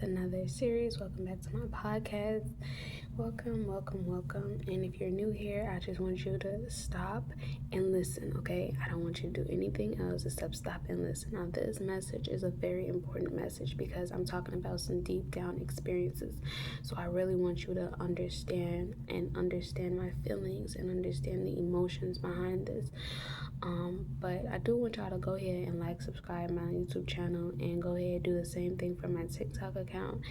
another series. Welcome back to my podcast. Welcome. And if you're new here, I just want you to stop and listen, okay? I don't want you to do anything else except stop and listen. Now, this message is a very important message because I'm talking about some deep down experiences. So I really want you to understand my feelings and understand the emotions behind this. But I do want y'all to go ahead and subscribe my YouTube channel, and go ahead and do the same thing for my TikTok account.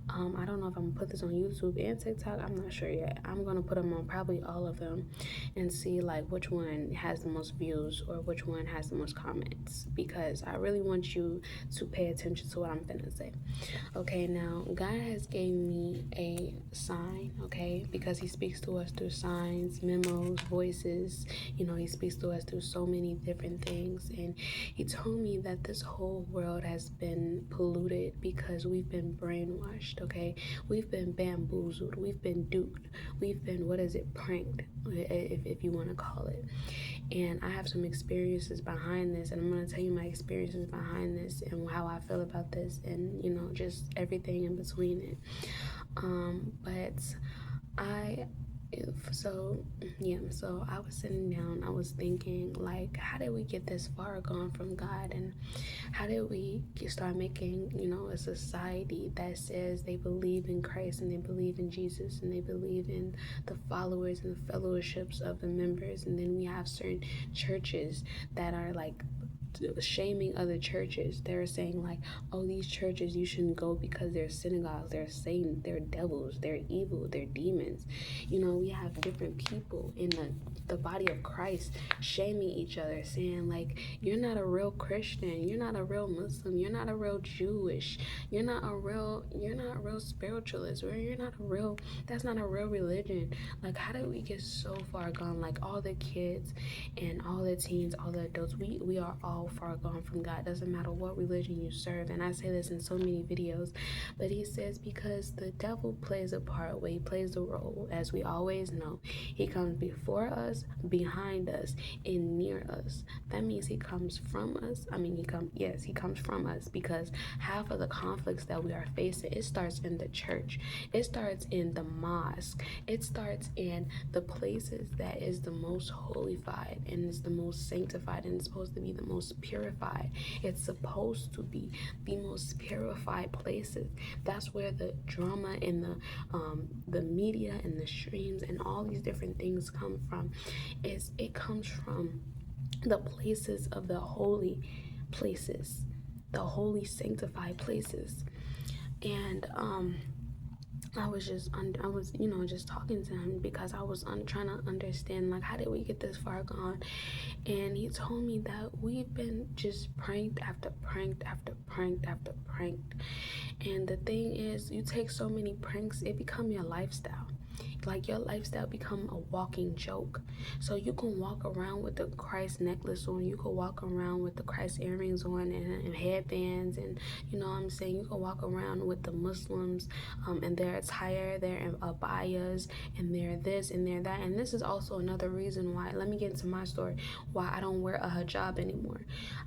I don't know if I'm gonna put this on YouTube and TikTok. I'm not sure yet. I'm gonna put them on probably all of them and see which one has the most views or which one has the most comments, because I really want you to pay attention to what I'm finna say. Okay, now God has gave me a sign, okay, because he speaks to us through signs, memos, voices. He speaks to us through so many different things, and he told me that this whole world has been polluted because we've been brainwashed, okay? We've been bamboozled, we've been duped, we've been, pranked, if you want to call it. And I have some experiences behind this, and I'm going to tell you my experiences behind this and how I feel about this, and just everything in between it. But I so I was sitting down, I was thinking, how did we get this far gone from God, and how did we start making a society that says they believe in Christ and they believe in Jesus and they believe in the followers and the fellowships of the members, and then we have certain churches that are shaming other churches. They're saying oh, these churches, you shouldn't go because they're synagogues, they're Satan, they're devils, they're evil, they're demons. We have different people in the body of Christ shaming each other, saying you're not a real Christian, you're not a real Muslim, you're not a real Jewish, you're not real spiritualist, or that's not a real religion. How did we get so far gone? All the kids and all the teens, all the adults, we are all far gone from God. Doesn't matter what religion you serve. And I say this in so many videos, but he says because the devil plays a part where he plays the role, as we always know. He comes before us, behind us, and near us. That means he comes from us. He comes from us, because half of the conflicts that we are facing, it starts in the church. It starts in the mosque. It starts in the places that is the most holified and is the most sanctified and is supposed to be the most purified. It's supposed to be the most purified places. That's where the drama and the media and the streams and all these different things come from. It comes from the places of the holy places, the holy sanctified places. And I was just talking to him because I was trying to understand how did we get this far gone. And he told me that we've been just pranked after pranked after pranked after pranked. And the thing is, you take so many pranks, it become your lifestyle. Your lifestyle become a walking joke. So you can walk around with the Christ necklace on, you can walk around with the Christ earrings on, and headbands, and you can walk around with the Muslims and their attire, their abayas, and their this and their that. And this is also another reason why, let me get into my story, why I don't wear a hijab anymore.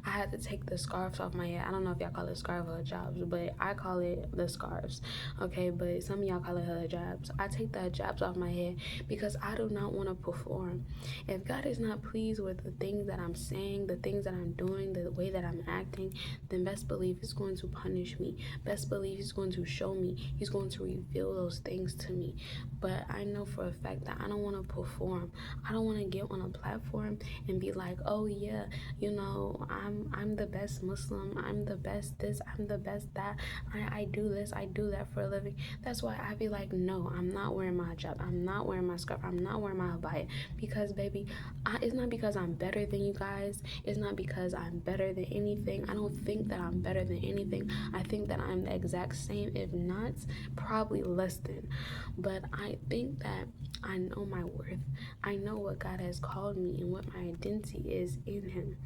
I had to take the scarves off my head. I don't know if y'all call it scarf or hijabs, but I call it the scarves, okay? But some of y'all call it hijabs. I take the hijabs off my head because I do not want to perform. If God is not pleased with the things that I'm saying, the things that I'm doing, the way that I'm acting, then best believe he's going to punish me. Best believe he's going to show me. He's going to reveal those things to me. But I know for a fact that I don't want to perform. I don't want to get on a platform and be like, oh yeah, I'm the best Muslim, I'm the best this, I'm the best that, I do this, I do that for a living. That's why I be like, no, I'm not wearing my hijab, I'm not wearing my scarf, I'm not wearing my abaya, because baby, it's not because I'm better than you guys, it's not because I'm better than anything. I don't think that I'm better than anything. I think that I'm the exact same, if not probably less than. But I think that I know my worth. I know what God has called me and what my identity is in him.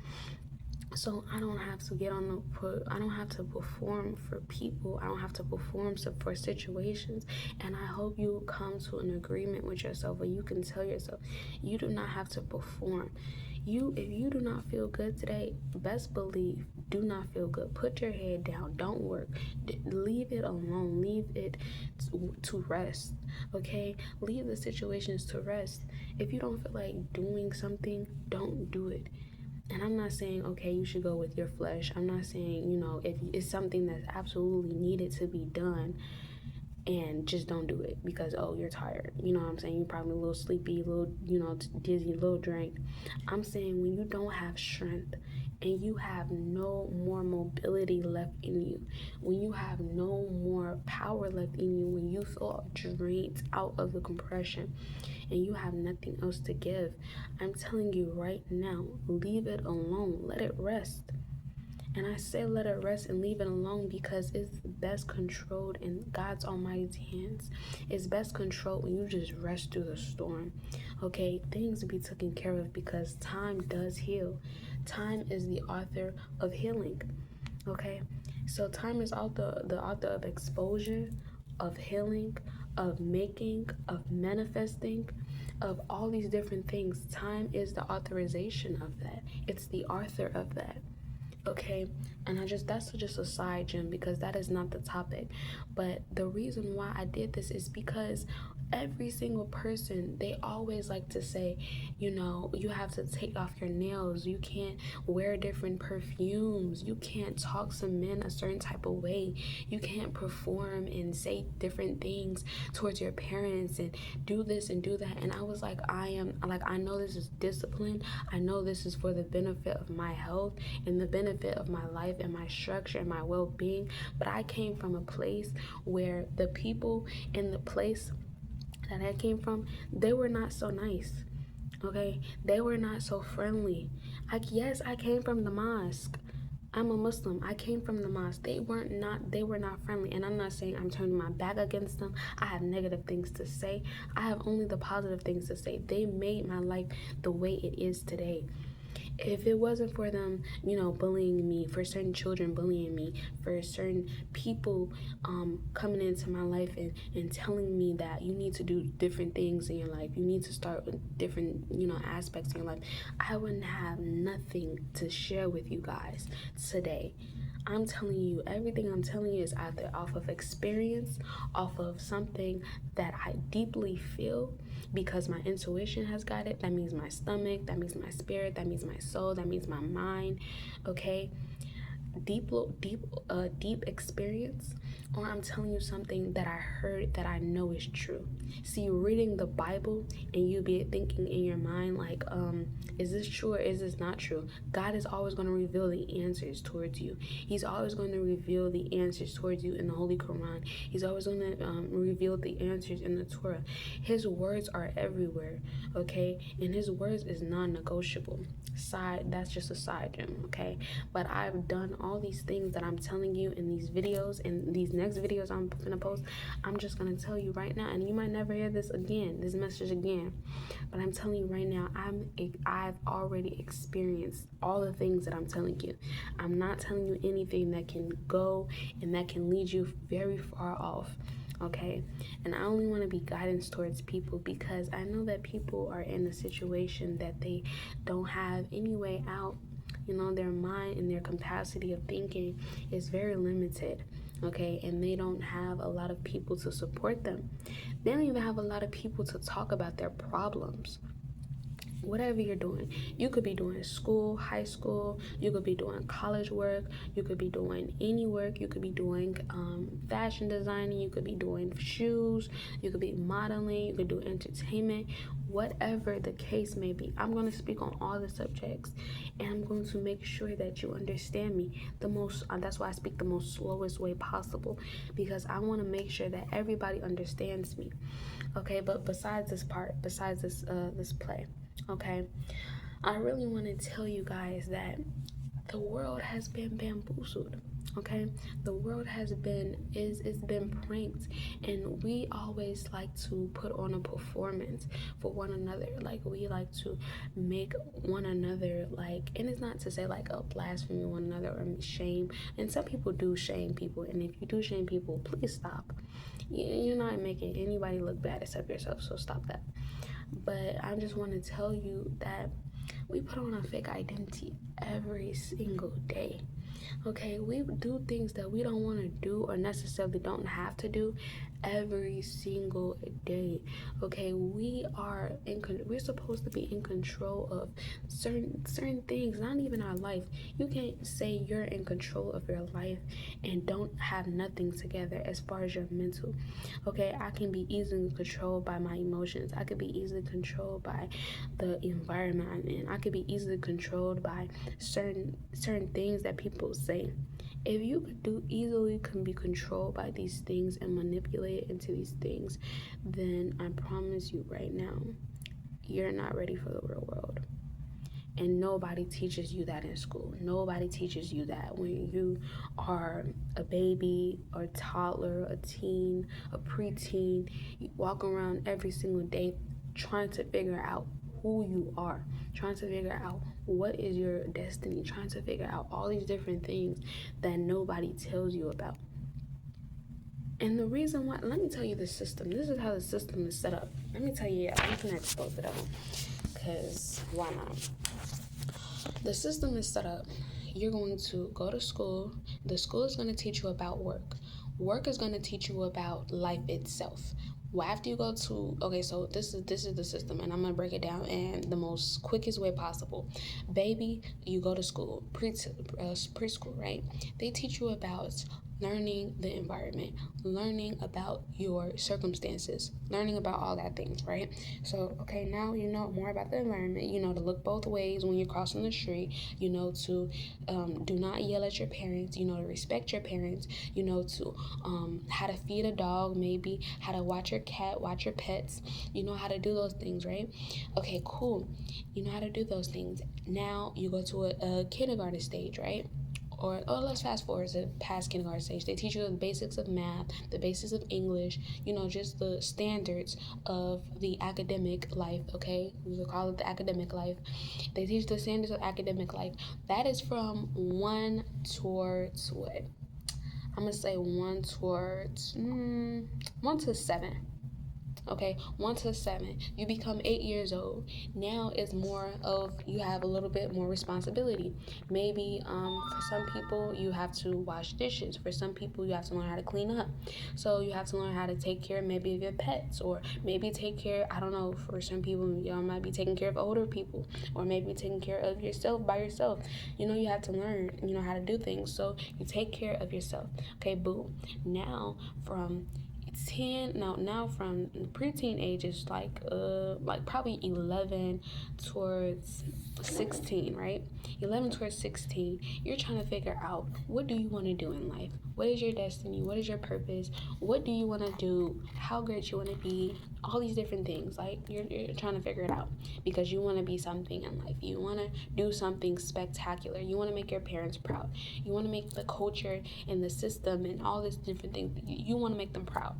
So I don't have to get on the put. I don't have to perform for people. I don't have to perform for situations. And I hope you come to an agreement with yourself where you can tell yourself you do not have to perform. If you do not feel good today, best believe, do not feel good. Put your head down. Don't work. Leave it alone. Leave it to rest. Okay? Leave the situations to rest. If you don't feel like doing something, don't do it. And I'm not saying, okay, you should go with your flesh. I'm not saying, if it's something that's absolutely needed to be done, and just don't do it because, oh, you're tired. You know what I'm saying? You're probably a little sleepy, a little, dizzy, a little drained. I'm saying when you don't have strength and you have no more mobility left in you, when you have no more power left in you, when you feel drained out of the compression, and you have nothing else to give, I'm telling you right now, leave it alone. Let it rest. And I say let it rest and leave it alone because it's best controlled in God's almighty hands. It's best controlled when you just rest through the storm. Okay, things be taken care of because time does heal. Time is the author of healing. Okay, so time is the author of exposure, of healing, of making, of manifesting, of all these different things. Time is the authorization of that. It's the author of that. Okay, and that's just a side gem because that is not the topic. But the reason why I did this is because every single person, they always like to say, you have to take off your nails, you can't wear different perfumes, you can't talk to men a certain type of way, you can't perform and say different things towards your parents and do this and do that. And I was like, I know this is discipline, I know this is for the benefit of my health and the benefit of my life and my structure and my well-being, but I came from a place where the people in the place that I came from, they were not so nice. Okay, they were not so friendly. Yes, I came from the mosque. I'm a Muslim. I came from the mosque. They were not friendly. And I'm not saying I'm turning my back against them. I have negative things to say. I have only the positive things to say. They made my life the way it is today. If it wasn't for them, bullying me, for certain children bullying me, for certain people coming into my life and telling me that you need to do different things in your life, you need to start with different, aspects in your life, I wouldn't have nothing to share with you guys today. I'm telling you, everything I'm telling you is either off of experience, off of something that I deeply feel because my intuition has got it. That means my stomach, that means my spirit, that means my soul, that means my mind. Okay, deep experience, or I'm telling you something that I heard that I know is true. See, reading the Bible and you be thinking in your mind like, is this true or is this not true? God is always going to reveal the answers towards you. He's always going to reveal the answers towards you in the Holy Quran. He's always going to reveal the answers in the Torah. His words are everywhere, okay? And his words is non-negotiable. That's just a side gem, okay? But I've done all these things that I'm telling you in these videos, and these next videos I'm gonna post, I'm just gonna tell you right now, and you might never hear this message again, but I'm telling you right now, I've already experienced all the things that I'm telling you. I'm not telling you anything that can go and that can lead you very far off. Okay, and I only want to be guidance towards people because I know that people are in a situation that they don't have any way out. Their mind and their capacity of thinking is very limited. Okay, and they don't have a lot of people to support them. They don't even have a lot of people to talk about their problems. Whatever you're doing, you could be doing school, high school, you could be doing college work, you could be doing any work, you could be doing fashion designing, you could be doing shoes, you could be modeling, you could do entertainment, whatever the case may be. I'm going to speak on all the subjects, and I'm going to make sure that you understand me that's why I speak the most slowest way possible, because I want to make sure that everybody understands me. Okay, but besides this play, okay, I really want to tell you guys that the world has been bamboozled. Okay, the world it's been pranked, and we always like to put on a performance for one another. Like, we like to make one another, like, and it's not to say like a blasphemy one another or shame, and some people do shame people, and if you do shame people, please stop. You're not making anybody look bad except yourself, so stop that. But I just want to tell you that we put on a fake identity every single day. Okay, we do things that we don't want to do or necessarily don't have to do every single day. Okay, we're supposed to be in control of certain things, not even our life. You can't say you're in control of your life and don't have nothing together as far as your mental. Okay, I can be easily controlled by my emotions. I could be easily controlled by the environment I'm in. I could be easily controlled by certain things that people say. If you easily can be controlled by these things and manipulated into these things, then I promise you right now, you're not ready for the real world. And nobody teaches you that in school. Nobody teaches you that when you are a baby or a toddler, a teen, a preteen. You walk around every single day trying to figure out who you are, trying to figure out what is your destiny, trying to figure out all these different things that nobody tells you about. And the reason why, let me tell you the system. This is how the system is set up. Let me tell you, I'm gonna expose it all, because why not? The system is set up. You're going to go to school. The school is going to teach you about work. Work is going to teach you about life itself. Well, after you go to, okay, so this is the system, and I'm gonna break it down in the most quickest way possible. Baby, you go to school, preschool, right? They teach you about learning the environment, learning about your circumstances, learning about all that things, right? So, okay, now you know more about the environment. You know to look both ways when you're crossing the street. You know to do not yell at your parents. You know to respect your parents. You know to how to feed a dog, maybe how to watch your cat, watch your pets. You know how to do those things, right? Okay, cool. You know how to do those things. Now you go to a kindergarten stage, right? Or let's fast forward to past kindergarten stage. They teach you the basics of math, the basics of English, you know, just the standards of the academic life. Okay, we will call it the academic life. They teach the standards of academic life. That is from 1 towards what? I'm gonna say 1 towards 1 to 7. Okay, 1 to 7. You become 8 years old. Now it's more of, you have a little bit more responsibility. Maybe for some people you have to wash dishes. For some people you have to learn how to clean up. So you have to learn how to take care maybe of your pets, or maybe take care, I don't know, for some people y'all might be taking care of older people, or maybe taking care of yourself by yourself. You know, you have to learn, you know, how to do things. So you take care of yourself. Okay, boom. Now from 10, now from preteen age is like probably 11 towards 16, right? 11 towards 16, you're trying to figure out, what do you want to do in life? What is your destiny? What is your purpose? What do you want to do? How great you want to be? All these different things. Like, you're trying to figure it out because you want to be something in life. You want to do something spectacular. You want to make your parents proud. You want to make the culture and the system and all these different things, you want to make them proud.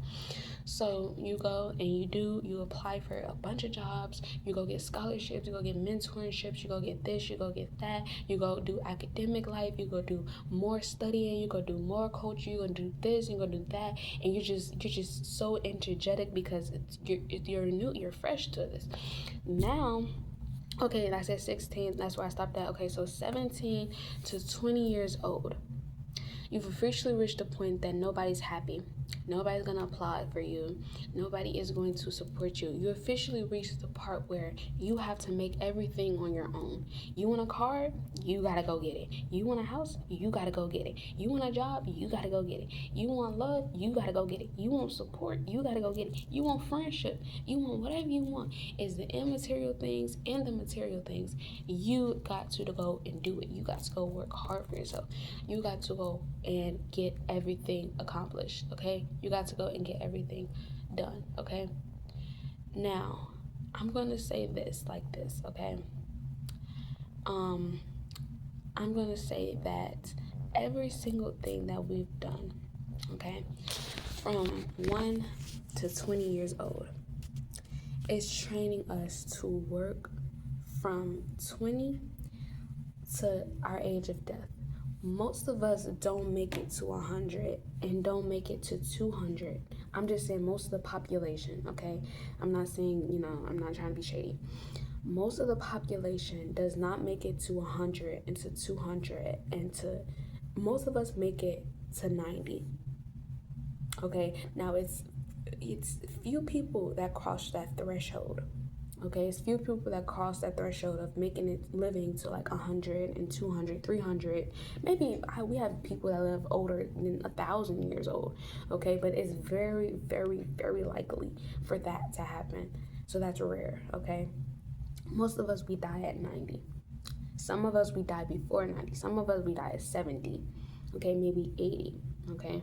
So you go and you apply for a bunch of jobs. You go get scholarships. You go get mentorships. You go get this. You go get that. You go do academic life. You go do more studying. You go do more coaching. You go do this. You go do that. And you're just so energetic because you're new. You're fresh to this. Now, okay, I said 16. That's where I stopped at. Okay, so 17 to 20 years old. You've officially reached the point that nobody's happy. Nobody's going to applaud for you. Nobody is going to support you. You officially reached the part where you have to make everything on your own. You want a car? You got to go get it. You want a house? You got to go get it. You want a job? You got to go get it. You want love? You got to go get it. You want support? You got to go get it. You want friendship? You want whatever you want. Is the immaterial things and the material things. You got to go and do it. You got to go work hard for yourself. You got to go and get everything accomplished, okay? You got to go and get everything done, okay? Now, I'm going to say this like this, okay? I'm going to say that every single thing that we've done, okay, from 1 to 20 years old, is training us to work from 20 to our age of death. Most of us don't make it to 100 and don't make it to 200. I'm just saying most of the population, okay? I'm not saying, I'm not trying to be shady. Most of the population does not make it to 100 and to 200 and to, most of us make it to 90. Okay, now it's few people that cross that threshold. Okay, it's few people that cross that threshold of making it, living to like 100 and 200, 300. Maybe we have people that live older than 1,000 years old. Okay, but it's very, very, very likely for that to happen. So that's rare. Okay, most of us, we die at 90. Some of us, we die before 90. Some of us, we die at 70. Okay, maybe 80. Okay,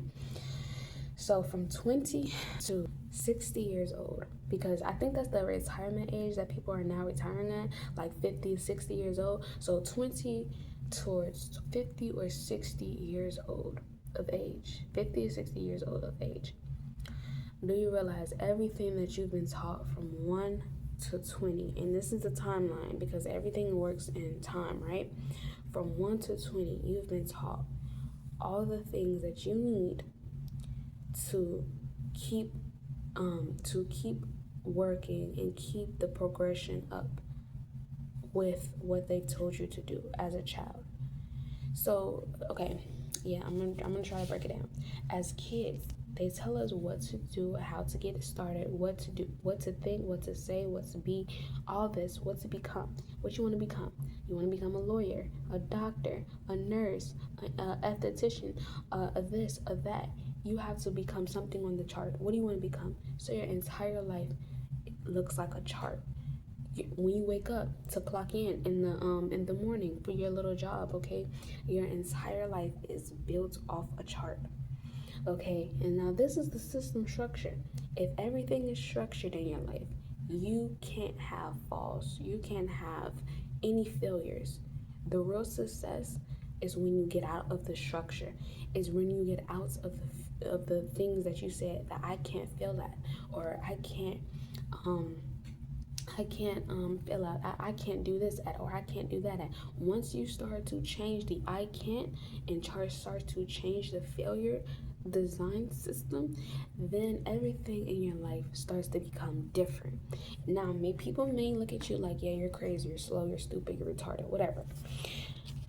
so from 20 to 60 years old, because I think that's the retirement age that people are now retiring at, like 50, 60 years old. So 20 towards 50 or 60 years old of age, 50 or 60 years old of age. Do you realize everything that you've been taught from 1 to 20, and this is the timeline because everything works in time, right? From 1 to 20, you've been taught all the things that you need to keep working and keep the progression up with what they told you to do as a child. So, okay, yeah, I'm gonna try to break it down. As kids, they tell us what to do, how to get it started, what to do, what to think, what to say, what to be, all this, what to become, what you want to become. You want to become a lawyer, a doctor, a nurse, a esthetician, a this, a that. You have to become something on the chart. What do you want to become? So your entire life looks like a chart. When you wake up to clock in the morning for your little job, okay, your entire life is built off a chart. Okay, and now this is the system structure. If everything is structured in your life, you can't have falls. You can't have any failures. The real success is when you get out of the structure. Is when you get out of the things that you said that I can't fail at, or I can't fill out, I can't do this at, or I can't do that at. Once you start to change the I can't and start to change the failure design system, then everything in your life starts to become different. Now, people may look at you like, yeah, you're crazy, you're slow, you're stupid, you're retarded, whatever.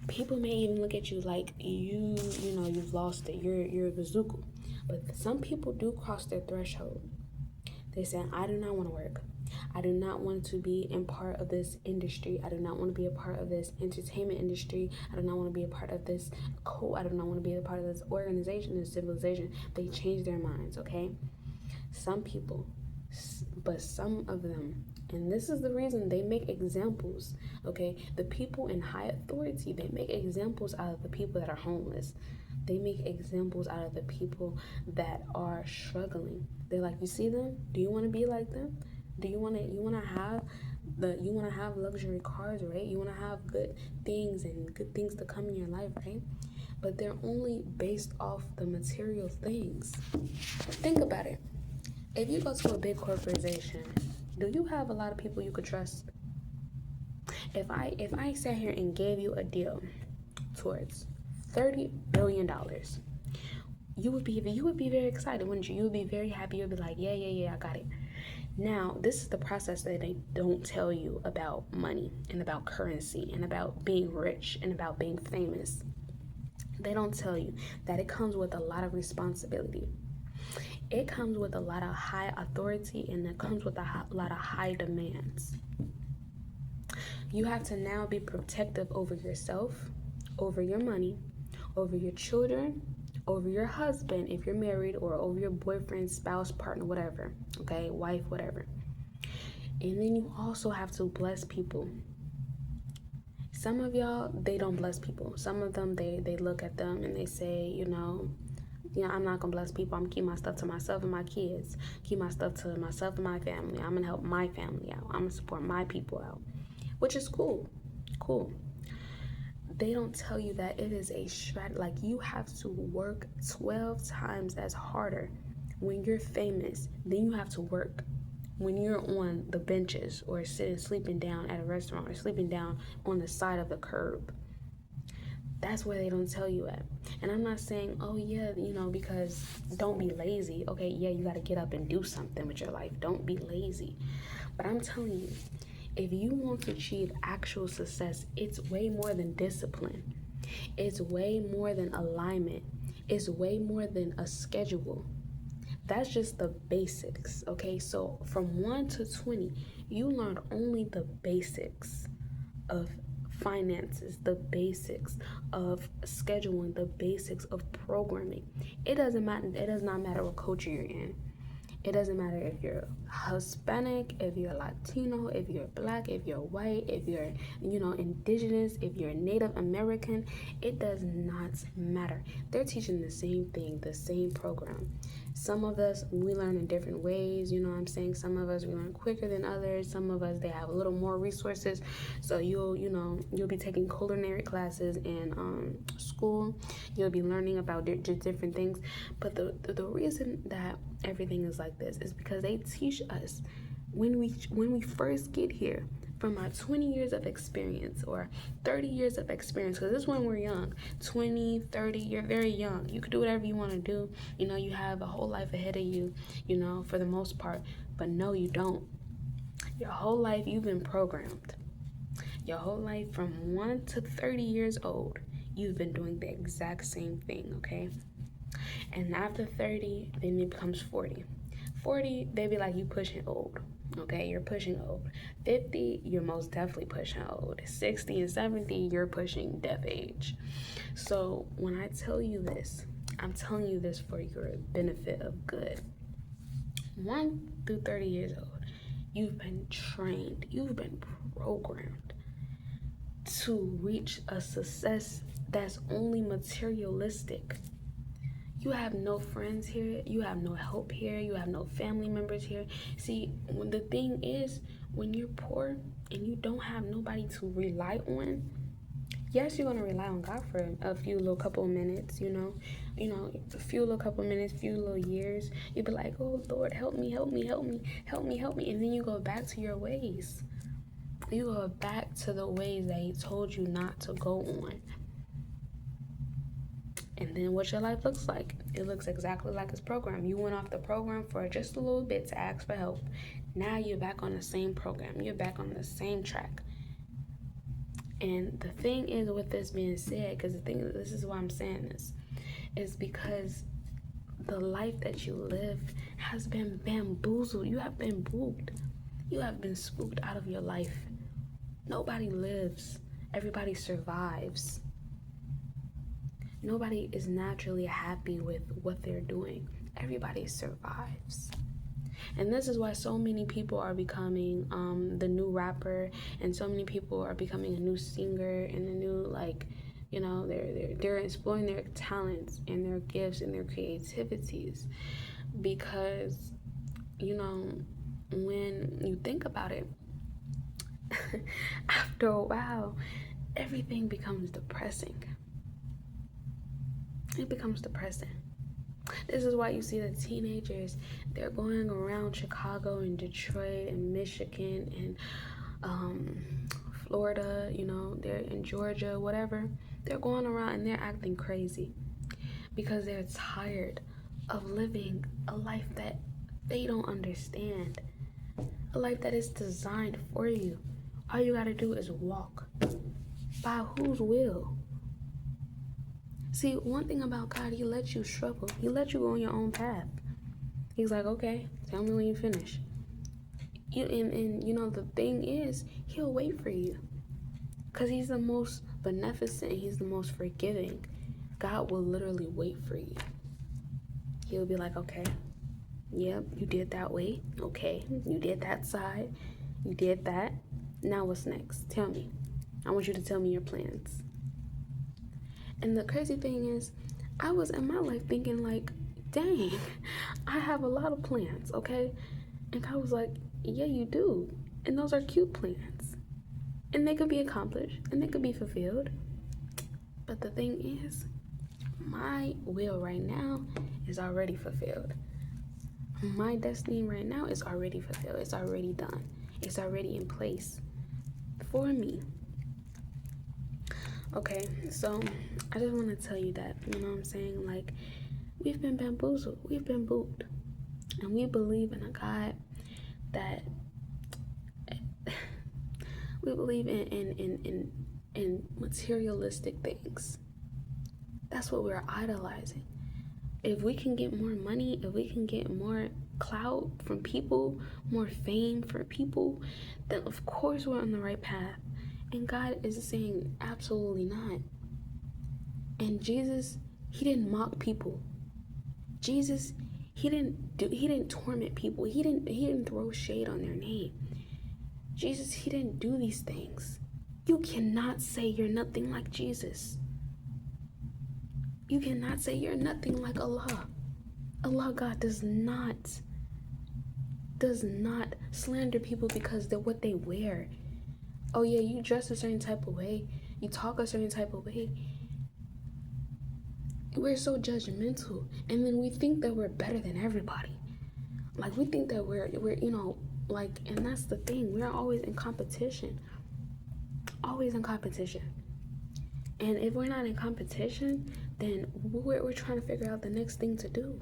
People may even look at you like you've lost it, you're a bazooka. But some people do cross their threshold. They say, I do not want to work. I do not want to be in part of this industry. I do not want to be a part of this entertainment industry. I do not want to be a part of this cult. I do not want to be a part of this organization, this civilization. They change their minds, okay? Some people, but some of them, and this is the reason they make examples, okay? The people in high authority, they make examples out of the people that are homeless. They make examples out of the people that are struggling. They're like, you see them? Do you want to be like them? Do you want to have luxury cars, right? You want to have good things and good things to come in your life, right? But they're only based off the material things. Think about it. If you go to a big corporation, do you have a lot of people you could trust? If I sat here and gave you a deal towards $30 billion, you would be very excited, wouldn't you? You would be very happy. You'd be like, yeah, I got it. Now, this is the process that they don't tell you about money and about currency and about being rich and about being famous. They don't tell you that it comes with a lot of responsibility. It comes with a lot of high authority, and it comes with a lot of high demands. You have to now be protective over yourself, over your money, over your children, over your husband if you're married, or over your boyfriend, spouse, partner, whatever, okay, wife, whatever. And then you also have to bless people. Some of y'all, they don't bless people. Some of them, they look at them and they say, I'm not gonna bless people. I'm gonna keep my stuff to myself and my kids. Keep my stuff to myself and my family. I'm gonna help my family out. I'm gonna support my people out, which is cool. they don't tell you that it is a strategy. Like, you have to work 12 times as harder when you're famous than you have to work when you're on the benches or sitting, sleeping down at a restaurant or sleeping down on the side of the curb. That's where they don't tell you at. And I'm not saying, oh yeah, because don't be lazy. Okay, yeah, you got to get up and do something with your life. Don't be lazy. But I'm telling you, if you want to achieve actual success, it's way more than discipline. It's way more than alignment. It's way more than a schedule. That's just the basics, okay? So from 1 to 20, you learned only the basics of finances, the basics of scheduling, the basics of programming. It does not matter what culture you're in. It doesn't matter if you're Hispanic, if you're Latino, if you're Black, if you're white, if you're, indigenous, if you're Native American. It does not matter. They're teaching the same thing, the same program. Some of us, we learn in different ways, you know what I'm saying? Some of us, we learn quicker than others. Some of us, they have a little more resources. So you'll be taking culinary classes in school. You'll be learning about different things. But the reason that everything is like this is because they teach us when we first get here, from my 20 years of experience or 30 years of experience, because this is when we're young, 20, 30, you're very young. You can do whatever you want to do. You have a whole life ahead of you, for the most part. But no, you don't. Your whole life, you've been programmed. Your whole life, from 1 to 30 years old, you've been doing the exact same thing, okay? And after 30, then it becomes 40. 40, they be like, you pushing old. Okay, you're pushing old. 50, you're most definitely pushing old. 60 and 70, you're pushing death age. So when I tell you this, I'm telling you this for your benefit of good. 1 through 30 years old, you've been trained, you've been programmed to reach a success that's only materialistic. You have no friends here. You have no help here. You have no family members here. See, the thing is, when you're poor and you don't have nobody to rely on, yes, you're going to rely on God for a few little couple of minutes, a few little couple of minutes, few little years. You'll be like, oh, Lord, help me, help me, help me, help me, help me. And then you go back to your ways. You go back to the ways that He told you not to go on. And then what your life looks like, it looks exactly like His program. You went off the program for just a little bit to ask for help. Now you're back on the same program. You're back on the same track. And the thing is, with this being said, because this is why I'm saying this, is because the life that you live has been bamboozled. You have been booked. You have been spooked out of your life. Nobody lives. Everybody survives. Nobody is naturally happy with what they're doing. Everybody survives. And this is why so many people are becoming the new rapper, and so many people are becoming a new singer and a new, they're exploring their talents and their gifts and their creativities. Because, when you think about it, after a while, everything becomes depressing. It becomes depressing. This is why you see the teenagers, they're going around Chicago and Detroit and Michigan and Florida, they're in Georgia, whatever. They're going around and they're acting crazy because they're tired of living a life that they don't understand, a life that is designed for you. All you gotta do is walk. By whose will? See, one thing about God, He lets you struggle. He lets you go on your own path. He's like, okay, tell me when you finish. The thing is, He'll wait for you. Because He's the most beneficent. He's the most forgiving. God will literally wait for you. He'll be like, okay, yep, you did that way. Okay, you did that side. You did that. Now what's next? Tell me. I want you to tell me your plans. And the crazy thing is, I was in my life thinking like, dang, I have a lot of plans, okay? And God was like, yeah, you do. And those are cute plans. And they could be accomplished. And they could be fulfilled. But the thing is, my will right now is already fulfilled. My destiny right now is already fulfilled. It's already done. It's already in place for me. Okay, so I just want to tell you that, you know what I'm saying? Like, we've been bamboozled. We've been booed. And we believe in a God that we believe in materialistic things. That's what we're idolizing. If we can get more money, if we can get more clout from people, more fame for people, then of course we're on the right path. And God is saying absolutely not. And Jesus, he didn't mock people. Jesus, he didn't torment people. He didn't throw shade on their name. Jesus, he didn't do these things. You cannot say you're nothing like Jesus. You cannot say you're nothing like Allah. Allah, God, does not slander people because they're what they wear. Oh yeah, you dress a certain type of way, you talk a certain type of way. We're so judgmental, and then we think that we're better than everybody. Like, we think that we're like, and that's the thing. We're always in competition. Always in competition. And if we're not in competition, then we're trying to figure out the next thing to do.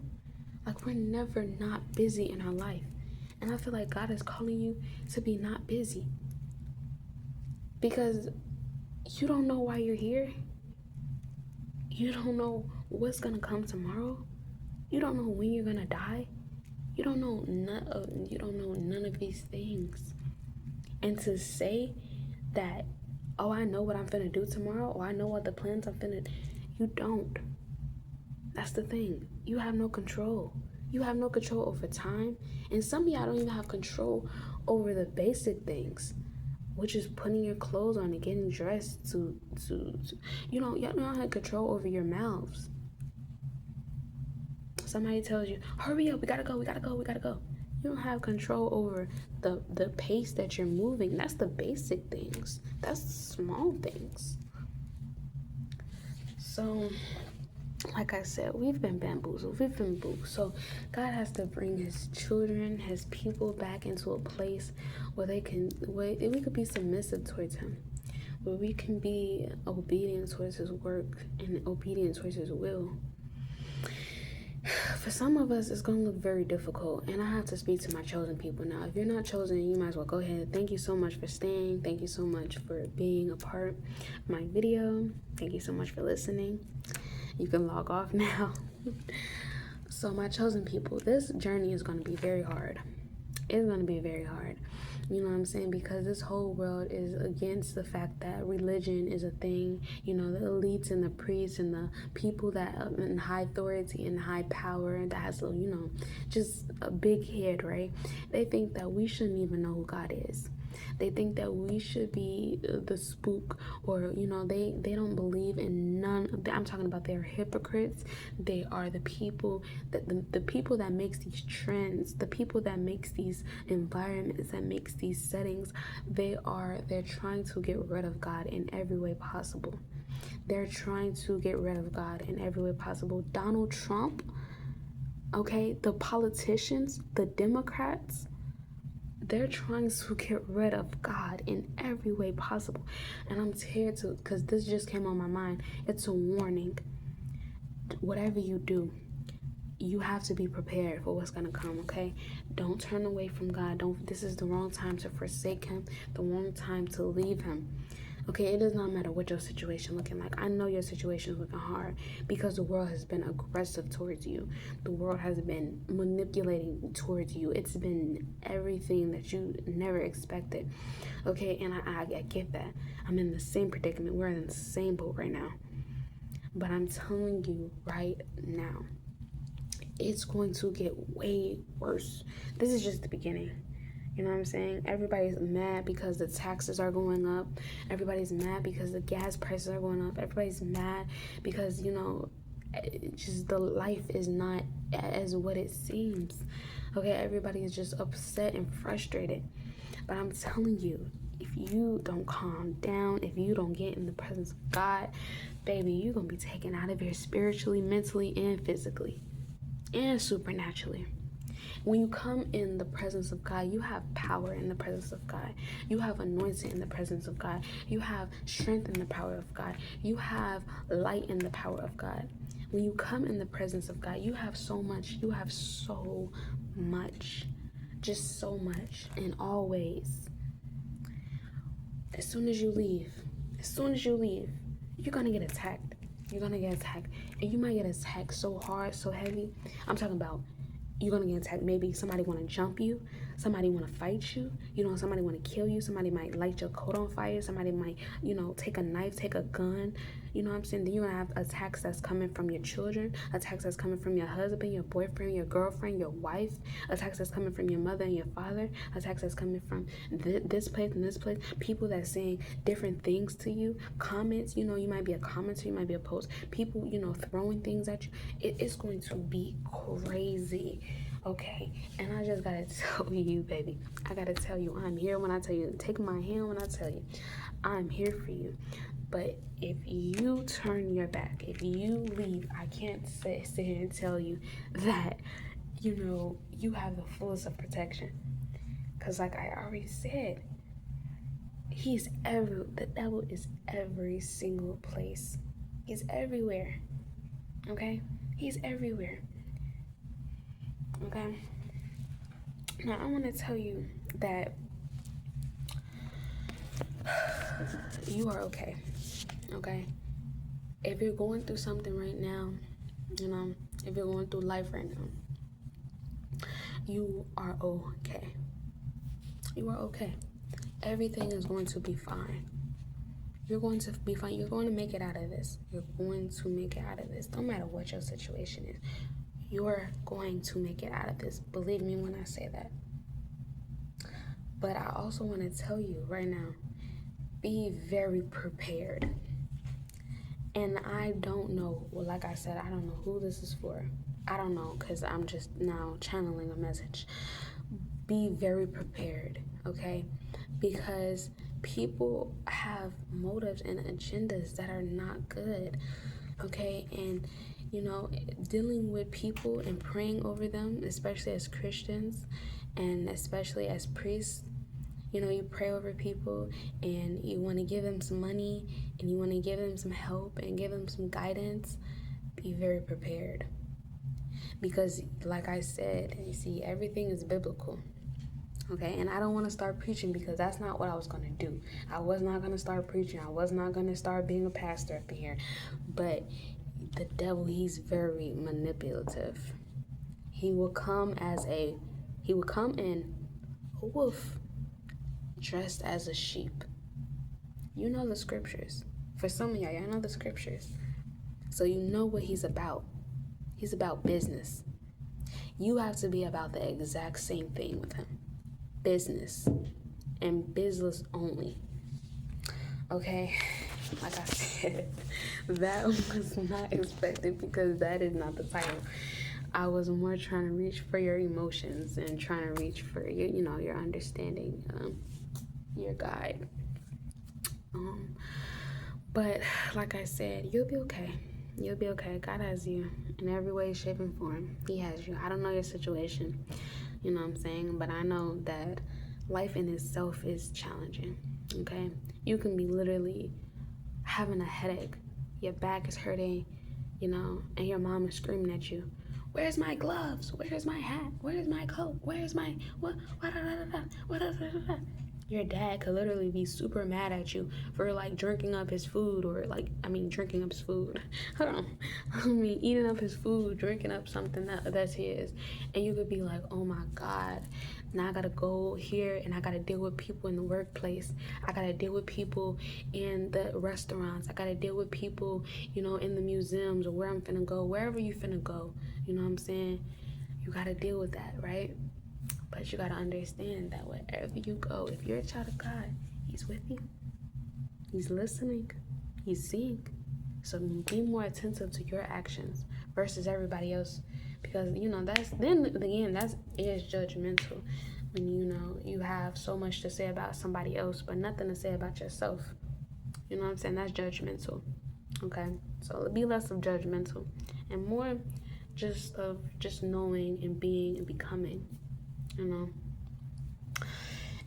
Like, we're never not busy in our life. And I feel like God is calling you to be not busy. Because you don't know why you're here. You don't know what's going to come tomorrow. You don't know when you're going to die. You don't know none of these things. And to say that, oh, I know what I'm finna do tomorrow, or I know what the plans I'm finna, you don't. That's the thing. You have no control. You have no control over time. And some of y'all don't even have control over the basic things, which is putting your clothes on and getting dressed to y'all don't have control over your mouths. Somebody tells you, hurry up, we gotta go. You don't have control over the pace that you're moving. That's the basic things. That's the small things. So, like I said, we've been bamboozled. We've been booed. So God has to bring his children, his people back into a place where we could be submissive towards him, where we can be obedient towards his work and obedient towards his will. For some of us, it's going to look very difficult, and I have to speak to my chosen people now. If you're not chosen, you might as well go ahead. Thank you so much for staying. Thank you so much for being a part of my video. Thank you so much for listening. You can log off now. So my chosen people, this journey is going to be very hard. It's going to be very hard. You know what I'm saying? Because this whole world is against the fact that religion is a thing. You know, the elites and the priests and the people that are in high authority and high power that has, just a big head, right? They think that we shouldn't even know who God is. They think that we should be the spook, or they don't believe in none. I'm talking about, they're hypocrites. They are the people the people that makes these trends, the people that makes these environments, that makes these settings. They're trying to get rid of God in every way possible. They're trying to get rid of God in every way possible. Donald Trump, okay, the politicians, the Democrats, they're trying to get rid of God in every way possible. And I'm here because this just came on my mind. It's a warning. Whatever you do, you have to be prepared for what's going to come, okay? Don't turn away from God. This is the wrong time to forsake him, the wrong time to leave him. Okay, it does not matter what your situation looking like. I know your situation is looking hard because the world has been aggressive towards you. The world has been manipulating towards you. It's been everything that you never expected. Okay, and I get that. I'm in the same predicament. We're in the same boat right now. But I'm telling you right now, it's going to get way worse. This is just the beginning. You know what I'm saying? Everybody's mad because the taxes are going up. Everybody's mad because the gas prices are going up. Everybody's mad because, just the life is not as what it seems. Okay, everybody is just upset and frustrated. But I'm telling you, if you don't calm down, if you don't get in the presence of God, baby, you're going to be taken out of here spiritually, mentally, and physically, and supernaturally. When you come in the presence of God, you have power in the presence of God. You have anointing in the presence of God. You have strength in the power of God. You have light in the power of God. When you come in the presence of God, you have so much. You have so much. Just so much in all ways. As soon as you leave, you're going to get attacked. You're going to get attacked. And you might get attacked so hard, so heavy. I'm talking about you're going to get attacked. Maybe somebody want to jump you. Somebody want to fight you. Somebody want to kill you. Somebody might light your coat on fire. Somebody might, take a knife, take a gun. You know what I'm saying? Then you're going to have attacks that's coming from your children, attacks that's coming from your husband, your boyfriend, your girlfriend, your wife, attacks that's coming from your mother and your father, attacks that's coming from this place and this place, people that's saying different things to you, comments, you might be a commenter, you might be a post, people, throwing things at you. It's going to be crazy. Okay, and I just gotta tell you, baby, I gotta tell you, I'm here when I tell you, take my hand when I tell you, I'm here for you. But if you turn your back, if you leave, I can't sit here and tell you that, you have the fullest of protection. Because like I already said, the devil is every single place. He's everywhere. Okay? He's everywhere. Okay? Now I want to tell you that you are okay. Okay? If you're going through something right now, if you're going through life right now, you are okay. You are okay. Everything is going to be fine. You're going to be fine. You're going to make it out of this. You're going to make it out of this. No matter what your situation is, you're going to make it out of this. Believe me when I say that. But I also want to tell you right now, be very prepared. And I don't know, well, like I said, I don't know who this is for. I don't know, because I'm just now channeling a message. Be very prepared, okay? Because people have motives and agendas that are not good, okay? And, dealing with people and praying over them, especially as Christians and especially as priests, you pray over people and you want to give them some money and you want to give them some help and give them some guidance. Be very prepared. Because like I said, you see, everything is biblical. Okay, and I don't want to start preaching because that's not what I was going to do. I was not going to start preaching. I was not going to start being a pastor up here. But the devil, he's very manipulative. He will come in a wolf dressed as a sheep. You know the scriptures. For some of y'all know the scriptures. So you know what he's about. He's about business. You have to be about the exact same thing with him. Business. And business only. Okay? Like I said, that was not expected because that is not the title. I was more trying to reach for your emotions and trying to reach for your, your understanding, your guide. But like I said, you'll be okay. You'll be okay. God has you in every way, shape, and form. He has you. I don't know your situation, you know what I'm saying? But I know that life in itself is challenging, okay? You can be literally having a headache. Your back is hurting, and your mom is screaming at you. Where's my gloves? Where's my hat? Where's my coat? Where's my... What? Your dad could literally be super mad at you for drinking up his food drinking up his food. Eating up his food, drinking up something that's his. And you could be like, oh my God, now I gotta go here and I gotta deal with people in the workplace. I gotta deal with people in the restaurants. I gotta deal with people, in the museums or where I'm finna go, wherever you finna go. You know what I'm saying? You gotta deal with that, right? But you gotta understand that wherever you go, if you're a child of God, he's with you. He's listening. He's seeing. So be more attentive to your actions versus everybody else. Because, that is judgmental. when you have so much to say about somebody else but nothing to say about yourself. You know what I'm saying? That's judgmental. Okay, so be less of judgmental and more just of just knowing and being and becoming, you know.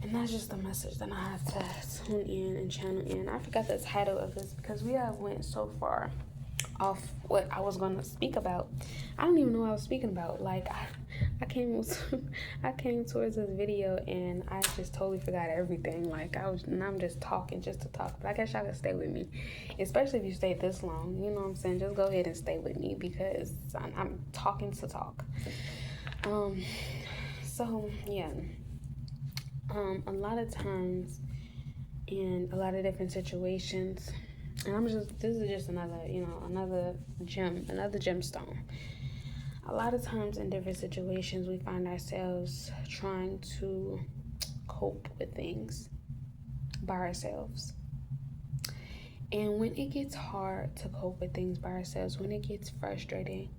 And that's just the message that I have to tune in and channel in. I forgot the title of this because we have went so far off what I was going to speak about. I don't even know what I was speaking about. Like I came towards this video and I just totally forgot everything. Like I'm just talking just to talk. But I guess y'all can stay with me, especially if you stayed this long. You know what I'm saying? Just go ahead and stay with me because I'm talking to talk. So yeah. A lot of times in a lot of different situations, and this is just another gemstone. A lot of times in different situations, we find ourselves trying to cope with things by ourselves. And when it gets hard to cope with things by ourselves, when it gets frustrating,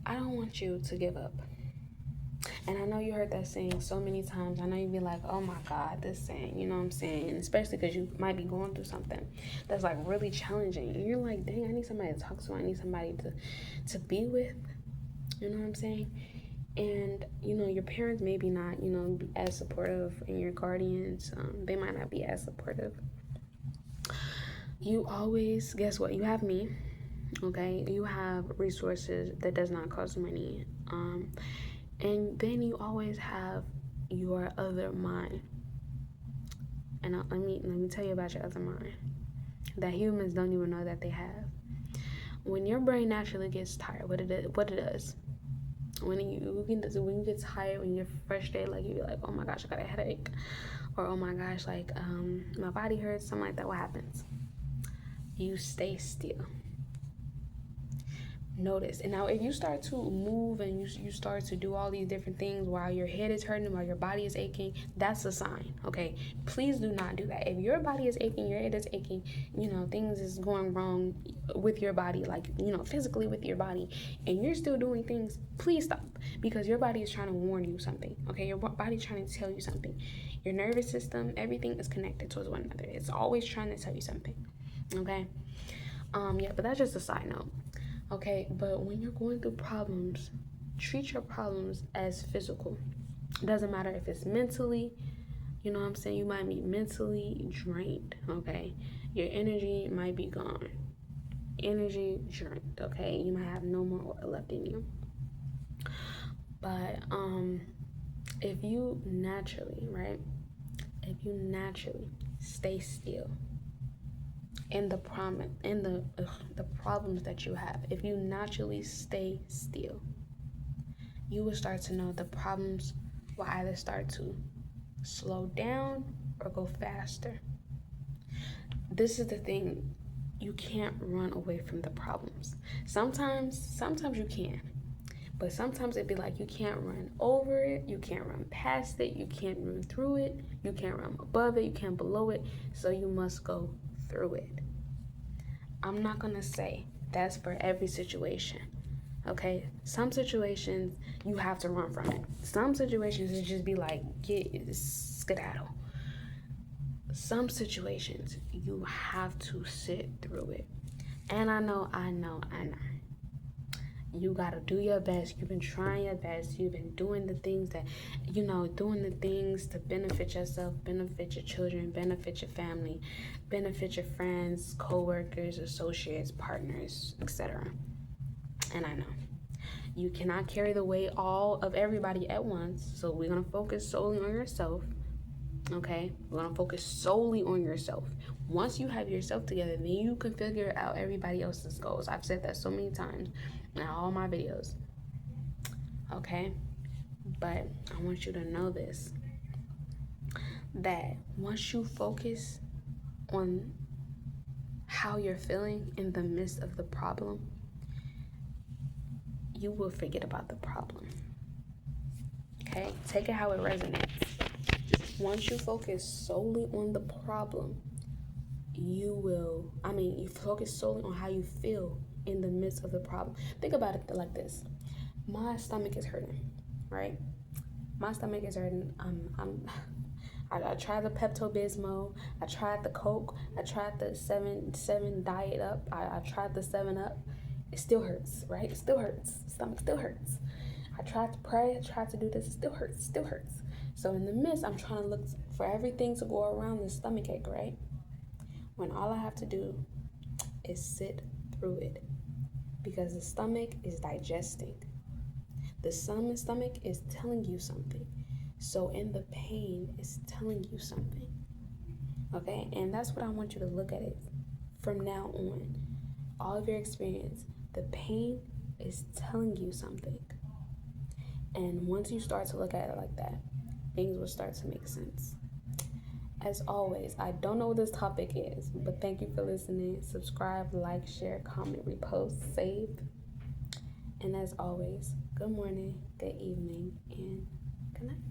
I don't want you to give up. And I know you heard that saying so many times. I know you'd be like, oh my God, this saying, you know what I'm saying? Especially because you might be going through something that's like really challenging. And you're like, dang, I need somebody to talk to. I need somebody to be with. You know what I'm saying? And, your parents maybe not, be as supportive, and your guardians, they might not be as supportive. You always, guess what? You have me, okay? You have resources that does not cost money. And then you always have your other mind. And let me tell you about your other mind that humans don't even know that they have. When your brain naturally gets tired, what it does, when you get tired, when you're frustrated, like you be like, oh my gosh, I got a headache, or oh my gosh, like my body hurts, something like that. What happens? You stay still. Notice. And now if you start to move and you start to do all these different things while your head is hurting, while your body is aching, that's a sign. Okay, please do not do that. If your body is aching, your head is aching, things is going wrong with your body, like physically with your body, and you're still doing things, please stop, because your body is trying to warn you something. Okay, your body's trying to tell you something. Your nervous system, everything is connected towards one another. It's always trying to tell you something. Okay. But that's just a side note. Okay, but when you're going through problems, treat your problems as physical. It doesn't matter if it's mentally, you know what I'm saying? You might be mentally drained, okay? Your energy might be gone. Energy drained, okay? You might have no more oil left in you. But if you naturally, stay still, and the problems that you have, if you naturally stay still, you will start to know the problems will either start to slow down or go faster. This is the thing, you can't run away from the problems. Sometimes you can, but sometimes it'd be like you can't run over it, you can't run past it, you can't run through it, you can't run above it, you can't below it, so you must go through it. I'm not gonna say that's for every situation, okay? Some situations you have to run from it. Some situations it just be like, get skedaddle. Some situations you have to sit through it. And I know. You gotta do your best. You've been trying your best. You've been doing the things that, doing the things to benefit yourself, benefit your children, benefit your family, benefit your friends, co-workers, associates, partners, etc. And I know you cannot carry the weight all of everybody at once. So we're gonna focus solely on yourself. Okay, we're gonna focus solely on yourself. Once you have yourself together, then you can figure out everybody else's goals. I've said that so many times in all my videos. Okay, but I want you to know this, that once you focus on how you're feeling in the midst of the problem, you will forget about the problem. Okay, take it how it resonates. Once you focus solely on the problem, you focus solely on how you feel in the midst of the problem. Think about it like this. My stomach is hurting, right? My stomach is hurting. I tried the Pepto-Bismol. I tried the Coke. I tried the 7 Diet Up. I tried the 7 Up. It still hurts, right? It still hurts. Stomach still hurts. I tried to pray. I tried to do this. It still hurts. It still hurts. So in the midst, I'm trying to look for everything to go around this stomach ache, right? When all I have to do is sit through it, because the stomach is digesting. The stomach is telling you something. So in the pain, it's telling you something. Okay? And that's what I want you to look at it from now on. All of your experience, the pain is telling you something. And once you start to look at it like that, things will start to make sense. As always, I don't know what this topic is, but thank you for listening. Subscribe, like, share, comment, repost, save. And as always, good morning, good evening, and good night.